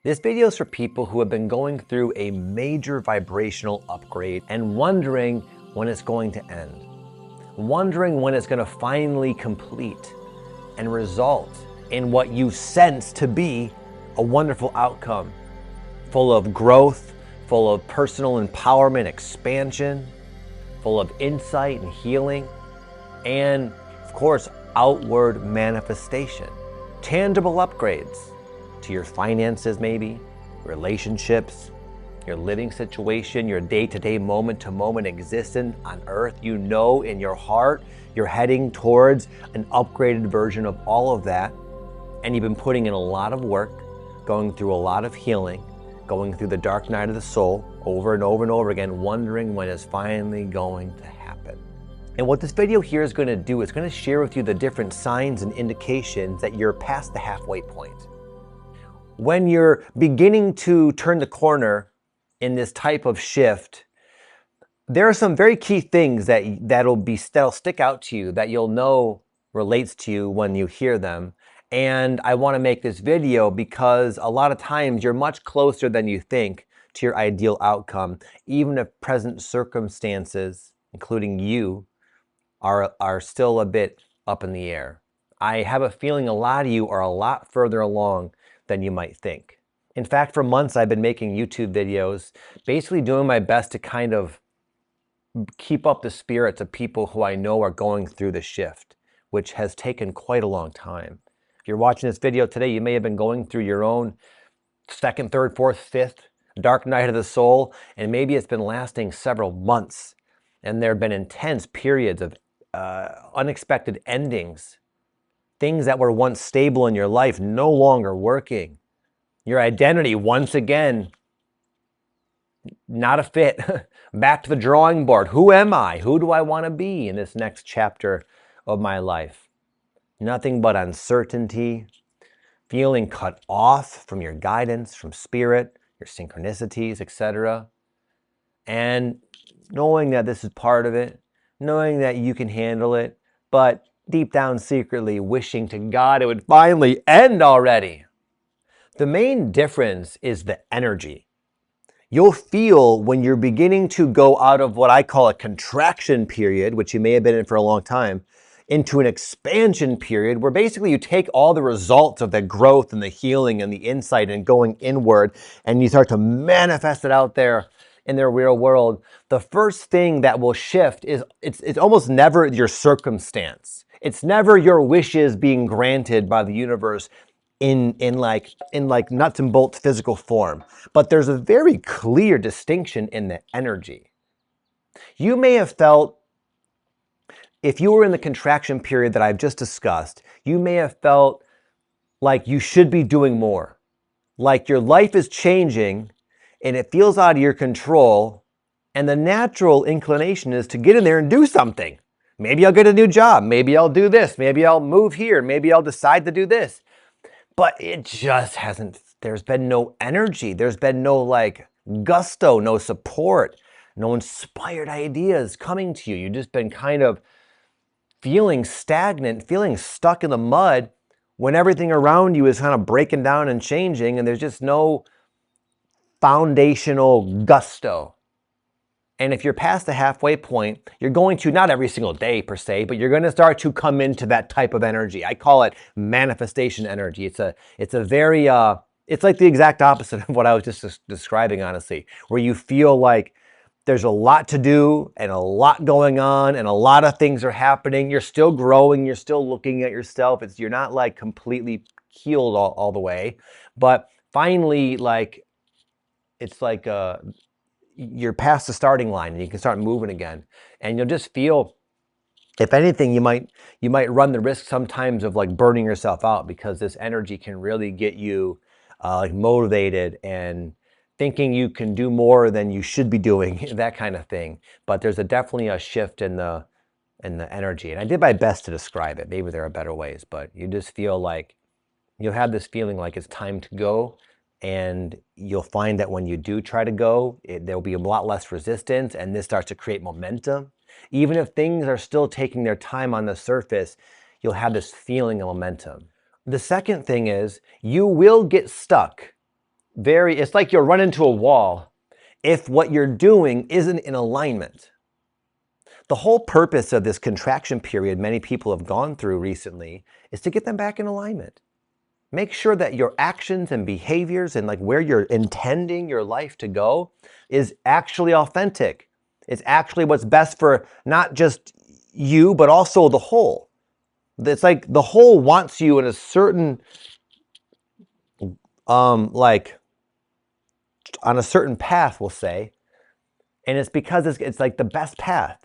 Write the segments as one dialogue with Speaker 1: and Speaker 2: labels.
Speaker 1: This video is for people who have been going through a major vibrational upgrade and wondering when it's going to end. Wondering when it's going to finally complete and result in what you sense to be a wonderful outcome, full of growth, full of personal empowerment, expansion, full of insight and healing, and of course, outward manifestation. Tangible upgrades to your finances maybe, relationships, your living situation, your day-to-day, moment-to-moment existence on earth. You know in your heart you're heading towards an upgraded version of all of that, and you've been putting in a lot of work, going through a lot of healing, going through the dark night of the soul over and over and over again, wondering when it's finally going to happen. And what this video here is going to do is going to share with you the different signs and indications that you're past the halfway point. When you're beginning to turn the corner in this type of shift, there are some very key things that'll stick out to you, that you'll know relates to you when you hear them. And I want to make this video because a lot of times you're much closer than you think to your ideal outcome, even if present circumstances, including you, are still a bit up in the air. I have a feeling a lot of you are a lot further along than you might think. In fact, for months I've been making YouTube videos, basically doing my best to kind of keep up the spirits of people who I know are going through the shift, which has taken quite a long time. If you're watching this video today, you may have been going through your own second, third, fourth, fifth dark night of the soul, and maybe it's been lasting several months, and there have been intense periods of unexpected endings. Things that were once stable in your life no longer working. Your identity, once again, not a fit. Back to the drawing board. Who am I? Who do I want to be in this next chapter of my life? Nothing but uncertainty, feeling cut off from your guidance, from spirit, your synchronicities, etc. And knowing that this is part of it, knowing that you can handle it, but deep down secretly wishing to God it would finally end already. The main difference is the energy. You'll feel when you're beginning to go out of what I call a contraction period, which you may have been in for a long time, into an expansion period where basically you take all the results of the growth and the healing and the insight and going inward, and you start to manifest it out there in their real world. The first thing that will shift is it's almost never your circumstance. It's never your wishes being granted by the universe in like nuts and bolts physical form. But there's a very clear distinction in the energy. You may have felt, if you were in the contraction period that I've just discussed, you may have felt like you should be doing more. Like your life is changing and it feels out of your control, and the natural inclination is to get in there and do something. Maybe I'll get a new job. Maybe I'll do this. Maybe I'll move here. Maybe I'll decide to do this. But it just hasn't, there's been no energy. There's been no like gusto, no support, no inspired ideas coming to you. You've just been kind of feeling stagnant, feeling stuck in the mud when everything around you is kind of breaking down and changing, and there's just no foundational gusto. And if you're past the halfway point, you're going to, not every single day per se, but you're going to start to come into that type of energy. I call it manifestation energy. It's a very, it's like the exact opposite of what I was just describing, honestly, where you feel like there's a lot to do and a lot going on and a lot of things are happening. You're still growing. You're still looking at yourself. You're not like completely healed all the way, but finally, like, it's like, you're past the starting line and you can start moving again, and you'll just feel, if anything, you might run the risk sometimes of like burning yourself out, because this energy can really get you like motivated and thinking you can do more than you should be doing, that kind of thing. But there's definitely a shift in the energy, and I did my best to describe it. Maybe there are better ways, but you just feel like you'll have this feeling like it's time to go. And you'll find that when you do try to go, there'll be a lot less resistance, and this starts to create momentum. Even if things are still taking their time on the surface, you'll have this feeling of momentum. The second thing is you will get stuck it's like you'll run into a wall if what you're doing isn't in alignment. The whole purpose of this contraction period many people have gone through recently is to get them back in alignment. Make sure that your actions and behaviors and like where you're intending your life to go is actually authentic. It's actually what's best for not just you, but also the whole. It's like the whole wants you in a certain, like on a certain path, we'll say. And it's because it's like the best path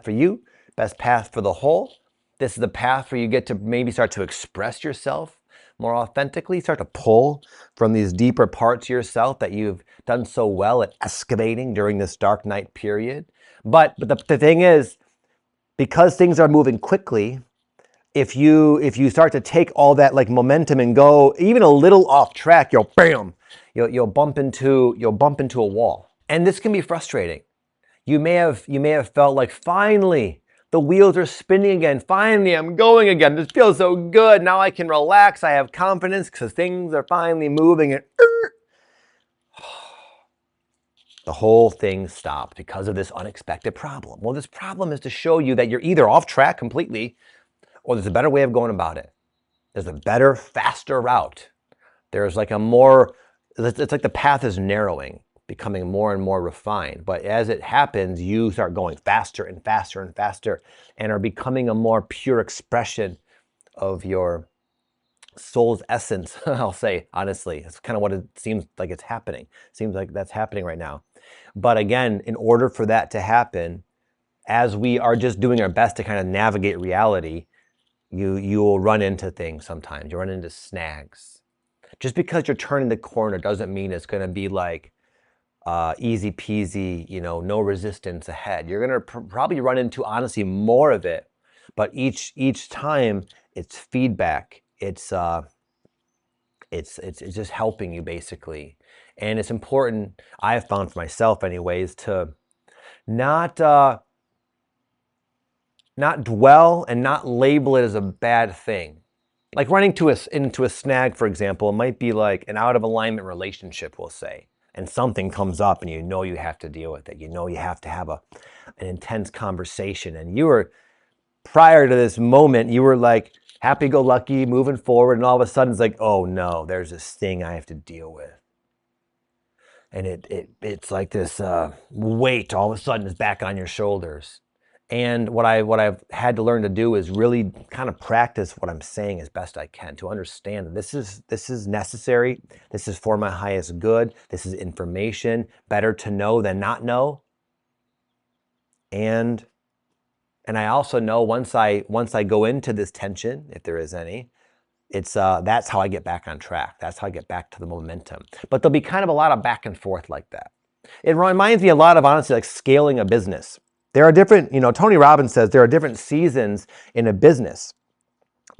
Speaker 1: for you, best path for the whole. This is the path where you get to maybe start to express yourself more authentically, start to pull from these deeper parts of yourself that you've done so well at excavating during this dark night period. But the thing is, because things are moving quickly, if you start to take all that like momentum and go even a little off track, you'll bump into a wall. And this can be frustrating. You may have felt like finally the wheels are spinning again. Finally, I'm going again. This feels so good. Now I can relax. I have confidence because things are finally moving. And the whole thing stopped because of this unexpected problem. Well, this problem is to show you that you're either off track completely or there's a better way of going about it. There's a better, faster route. There's like it's like the path is narrowing, becoming more and more refined. But as it happens, you start going faster and faster and faster and are becoming a more pure expression of your soul's essence. I'll say, honestly, it's kind of what it seems like it's happening. It seems like that's happening right now. But again, in order for that to happen, as we are just doing our best to kind of navigate reality, you will run into things sometimes. You run into snags. Just because you're turning the corner doesn't mean it's going to be like easy peasy, no resistance ahead. You're going to probably run into, honestly, more of it. But each time it's feedback. It's just helping you basically. And it's important, I've found for myself anyways, to not dwell and not label it as a bad thing. Like running into a snag, for example, it might be like an out of alignment relationship, we'll say, and something comes up and you have to deal with it. You have to have an intense conversation. And prior to this moment, you were like happy-go-lucky, moving forward, and all of a sudden it's like, oh no, there's this thing I have to deal with. And it's like this weight all of a sudden is back on your shoulders. And what I've had to learn to do is really kind of practice what I'm saying as best I can to understand that this is necessary. This is for my highest good. This is information. Better to know than not know. And I also know once I go into this tension, if there is any, it's that's how I get back on track. That's how I get back to the momentum. But there'll be kind of a lot of back and forth like that. It reminds me a lot of, honestly, like scaling a business. There are different, Tony Robbins says there are different seasons in a business.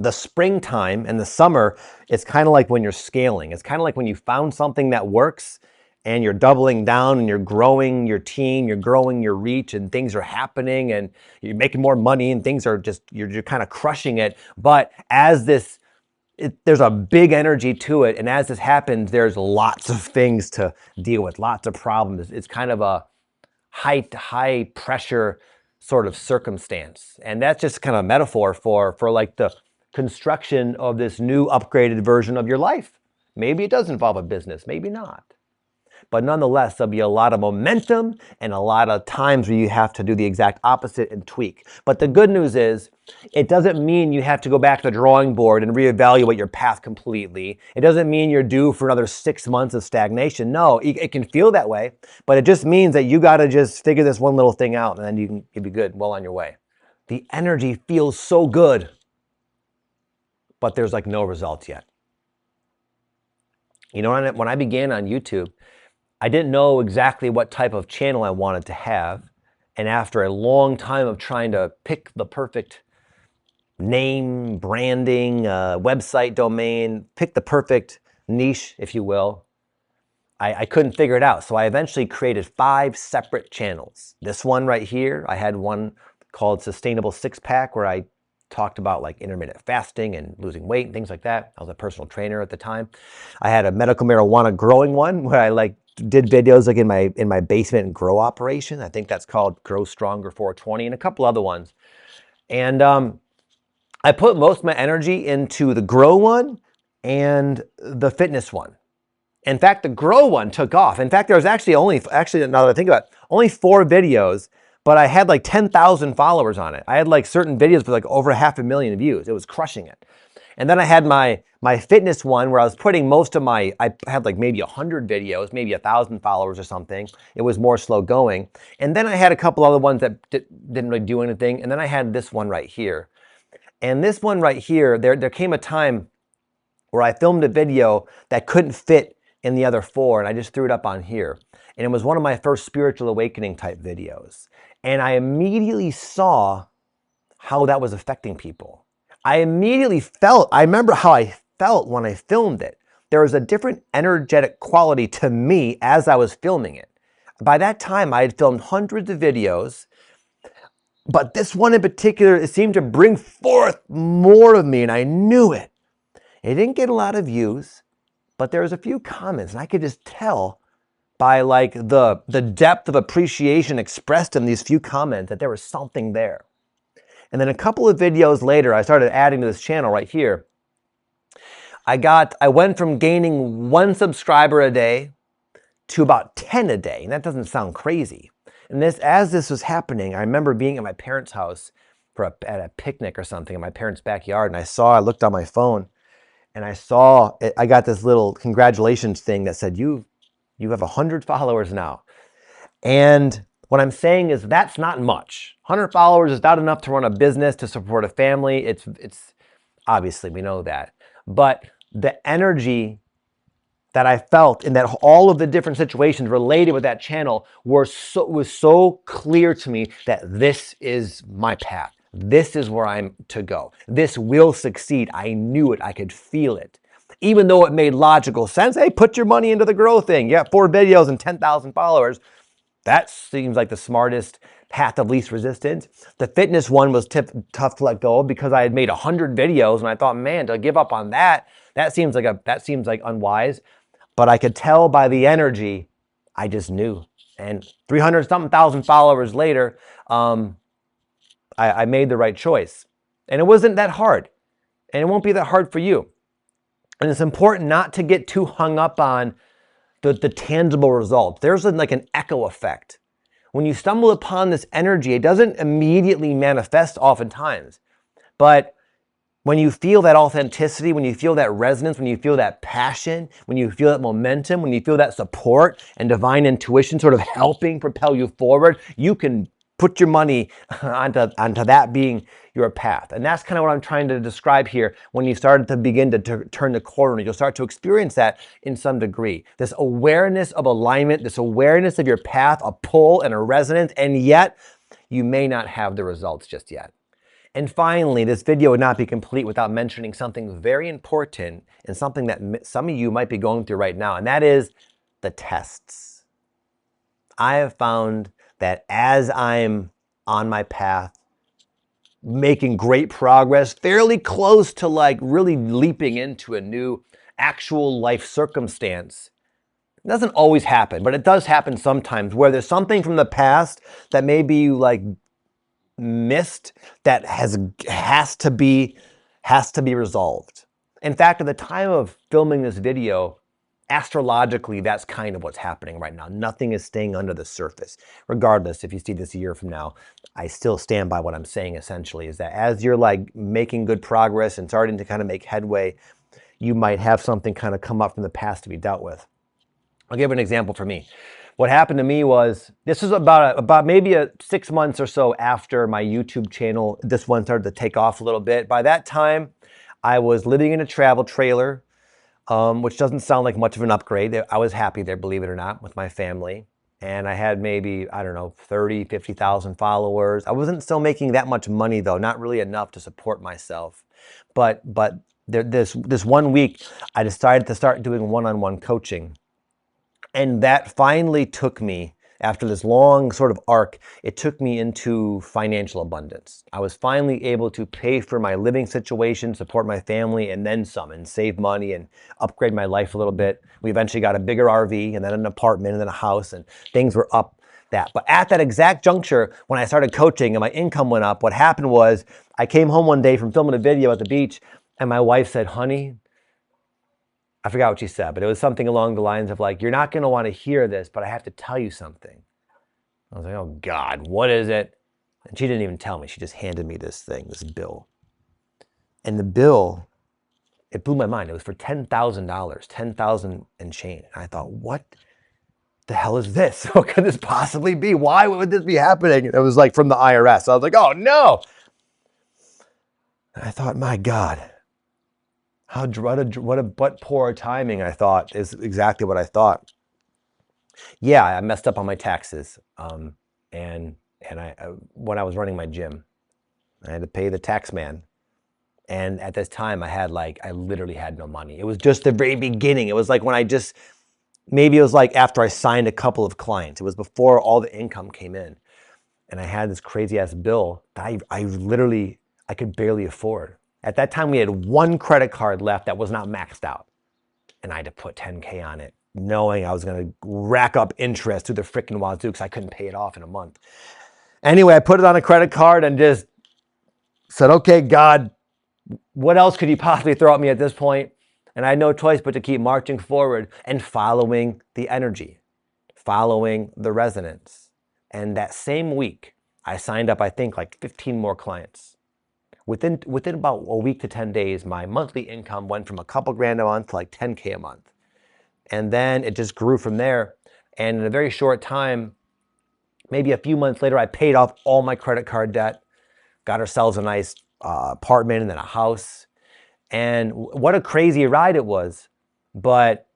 Speaker 1: The springtime and the summer, it's kind of like when you're scaling. It's kind of like when you found something that works and you're doubling down and you're growing your team, you're growing your reach and things are happening and you're making more money and things are just, you're kind of crushing it. But as there's a big energy to it. And as this happens, there's lots of things to deal with, lots of problems. It's kind of a high pressure sort of circumstance. And that's just kind of a metaphor for like the construction of this new upgraded version of your life. Maybe it does involve a business, maybe not. But nonetheless, there'll be a lot of momentum and a lot of times where you have to do the exact opposite and tweak. But the good news is, it doesn't mean you have to go back to the drawing board and reevaluate your path completely. It doesn't mean you're due for another 6 months of stagnation. No, it can feel that way, but it just means that you got to just figure this one little thing out and then you'll be good, well on your way. The energy feels so good, but there's like no results yet. When I began on YouTube, I didn't know exactly what type of channel I wanted to have. And after a long time of trying to pick the perfect name, branding, website domain, pick the perfect niche, if you will, I couldn't figure it out. So I eventually created 5 separate channels. This one right here, I had one called Sustainable Six Pack where I talked about like intermittent fasting and losing weight and things like that. I was a personal trainer at the time. I had a medical marijuana growing one where I like did videos like in my basement and grow operation. I think that's called Grow Stronger 420 and a couple other ones. And I put most of my energy into the grow one and the fitness one. In fact, the grow one took off. In fact, there was actually now that I think about it, only 4 videos, but I had like 10,000 followers on it. I had like certain videos with like over 500,000 views. It was crushing it. And then I had my fitness one where I was putting most of I had like maybe 100 videos, maybe 1,000 followers or something. It was more slow going. And then I had a couple other ones that didn't really do anything. And then I had this one right here. And this one right here, there came a time where I filmed a video that couldn't fit in the other 4, and I just threw it up on here. And it was one of my first spiritual awakening type videos. And I immediately saw how that was affecting people. I remember how I felt when I filmed it. There was a different energetic quality to me as I was filming it. By that time, I had filmed hundreds of videos, but this one in particular, it seemed to bring forth more of me, and I knew it. It didn't get a lot of views, but there was a few comments, and I could just tell by like the depth of appreciation expressed in these few comments that there was something there. And then a couple of videos later, I started adding to this channel right here. I went from gaining 1 subscriber a day to about 10 a day, and that doesn't sound crazy. And as this was happening, I remember being at my parents' house at a picnic or something in my parents' backyard, and I looked on my phone, and I got this little congratulations thing that said, you have 100 followers now. And what I'm saying is that's not much. 100 followers is not enough to run a business, to support a family. It's obviously, we know that. But the energy that I felt in that all of the different situations related with that channel was so clear to me that this is my path. This is where I'm to go. This will succeed. I knew it. I could feel it. Even though it made logical sense, hey, put your money into the grow thing. You got 4 videos and 10,000 followers. That seems like the smartest path of least resistance. The fitness one was tough to let go of because I had made 100 videos and I thought, man, to give up on that seems like unwise. But I could tell by the energy, I just knew. And 300-something thousand followers later, I made the right choice. And it wasn't that hard. And it won't be that hard for you. And it's important not to get too hung up on the tangible results. There's like an echo effect. When you stumble upon this energy, it doesn't immediately manifest oftentimes. But when you feel that authenticity, when you feel that resonance, when you feel that passion, when you feel that momentum, when you feel that support and divine intuition sort of helping propel you forward, you can put your money onto that being your path. And that's kind of what I'm trying to describe here. When you start to begin to turn the corner, you'll start to experience that in some degree. This awareness of alignment, this awareness of your path, a pull and a resonance, and yet you may not have the results just yet. And finally, this video would not be complete without mentioning something very important and something that some of you might be going through right now, and that is the tests. I have found that as I'm on my path, making great progress, fairly close to like really leaping into a new actual life circumstance, it doesn't always happen, but it does happen sometimes where there's something from the past that maybe you like missed that has to be resolved. In fact, at the time of filming this video, astrologically, that's kind of what's happening right now. Nothing is staying under the surface. Regardless, if you see this a year from now, I still stand by what I'm saying essentially, is that as you're like making good progress and starting to kind of make headway, you might have something kind of come up from the past to be dealt with. I'll give an example for me. What happened to me was, this was about maybe 6 months or so after my YouTube channel, this one started to take off a little bit. By that time, I was living in a travel trailer, which doesn't sound like much of an upgrade. I was happy there, believe it or not, with my family. And I had maybe, 30, 50,000 followers. I wasn't still making that much money though, not really enough to support myself. But this 1 week, I decided to start doing one-on-one coaching. And that finally took me after this long sort of arc, it took me into financial abundance. I was finally able to pay for my living situation, support my family, and then some, and save money and upgrade my life a little bit. We eventually got a bigger RV and then an apartment and then a house, and things were up that. But at that exact juncture, when I started coaching and my income went up, what happened was I came home one day from filming a video at the beach, and my wife said, honey, I forgot what she said, but it was something along the lines of like, you're not going to want to hear this, but I have to tell you something. I was like, oh God, what is it? And she didn't even tell me. She just handed me this thing, this bill. And the bill, it blew my mind. It was for $10,000, $10,000 and change. And I thought, what the hell is this? What could this possibly be? Why would this be happening? And it was like from the IRS. I was like, oh no. And I thought, my God. What poor timing, I thought, is exactly what I thought. Yeah, I messed up on my taxes. And when I was running my gym, I had to pay the tax man. And at this time, I literally had no money. It was just the very beginning. It was like when maybe it was like after I signed a couple of clients. It was before all the income came in. And I had this crazy ass bill that I could barely afford. At that time, we had one credit card left that was not maxed out. And I had to put 10K on it, knowing I was going to rack up interest through the freaking wazoo because I couldn't pay it off in a month. Anyway, I put it on a credit card and just said, okay, God, what else could you possibly throw at me at this point? And I had no choice but to keep marching forward and following the energy, following the resonance. And that same week, I signed up, I think, like 15 more clients. Within about a week to 10 days, my monthly income went from a couple grand a month to like 10K a month. And then it just grew from there. And in a very short time, maybe a few months later, I paid off all my credit card debt, got ourselves a nice apartment and then a house. And what a crazy ride it was. But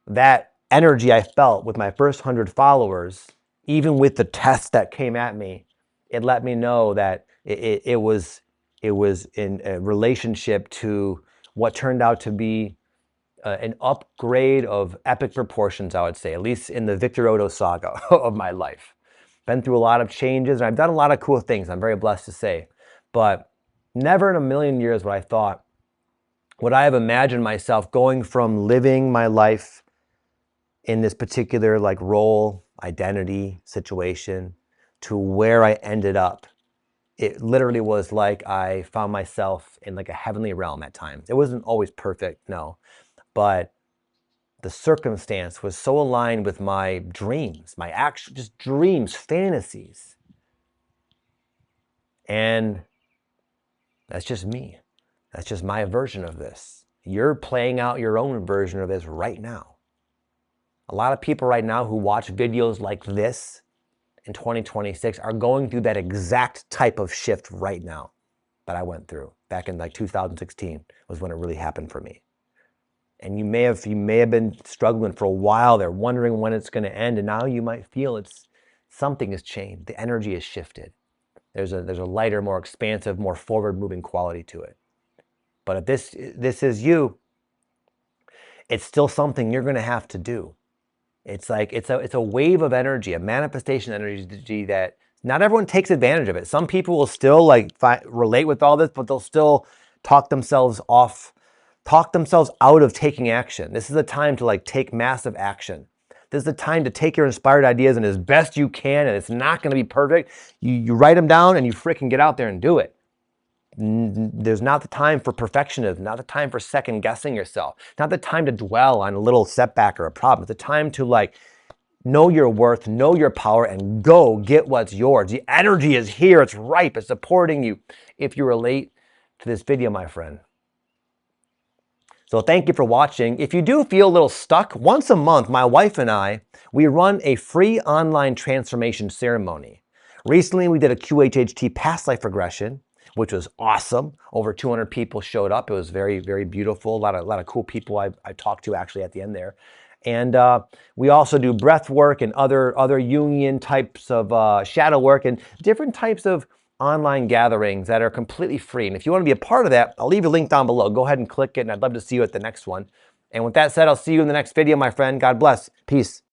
Speaker 1: that energy I felt with my first 100 followers, even with the tests that came at me, it let me know that it was in a relationship to what turned out to be an upgrade of epic proportions, I would say, at least in the Victor Oddo saga of my life. Been through a lot of changes, and I've done a lot of cool things, I'm very blessed to say. But never in a million years would I have imagined myself going from living my life in this particular like role, identity, situation, to where I ended up. It literally was like I found myself in like a heavenly realm at times. It wasn't always perfect, no, but the circumstance was so aligned with my dreams, my actual just dreams, fantasies. And that's just me. That's just my version of this. You're playing out your own version of this right now. A lot of people right now who watch videos like this in 2026 are going through that exact type of shift right now that I went through back in like 2016 was when it really happened for me. And you may have been struggling for a while there, wondering when it's going to end, and now you might feel something has changed. The energy has shifted. There's a lighter, more expansive, more forward-moving quality to it. But if this is you, it's still something you're going to have to do. It's like it's a wave of energy, a manifestation energy that not everyone takes advantage of it. Some people will still like relate with all this, but they'll still talk themselves out of taking action. This is the time to like take massive action. This is the time to take your inspired ideas and as best you can, and it's not going to be perfect. You write them down and you freaking get out there and do it. There's not the time for perfectionism, not the time for second guessing yourself, not the time to dwell on a little setback or a problem. It's the time to like know your worth, know your power, and go get what's yours. The energy is here, it's ripe, it's supporting you. If you relate to this video, my friend. So thank you for watching. If you do feel a little stuck, once a month, my wife and I, we run a free online transformation ceremony. Recently, we did a QHHT past life regression, which was awesome. Over 200 people showed up. It was very, very beautiful. A lot of cool people I talked to actually at the end there. And we also do breath work and other Jungian types of shadow work and different types of online gatherings that are completely free. And if you want to be a part of that, I'll leave a link down below. Go ahead and click it, and I'd love to see you at the next one. And with that said, I'll see you in the next video, my friend. God bless. Peace.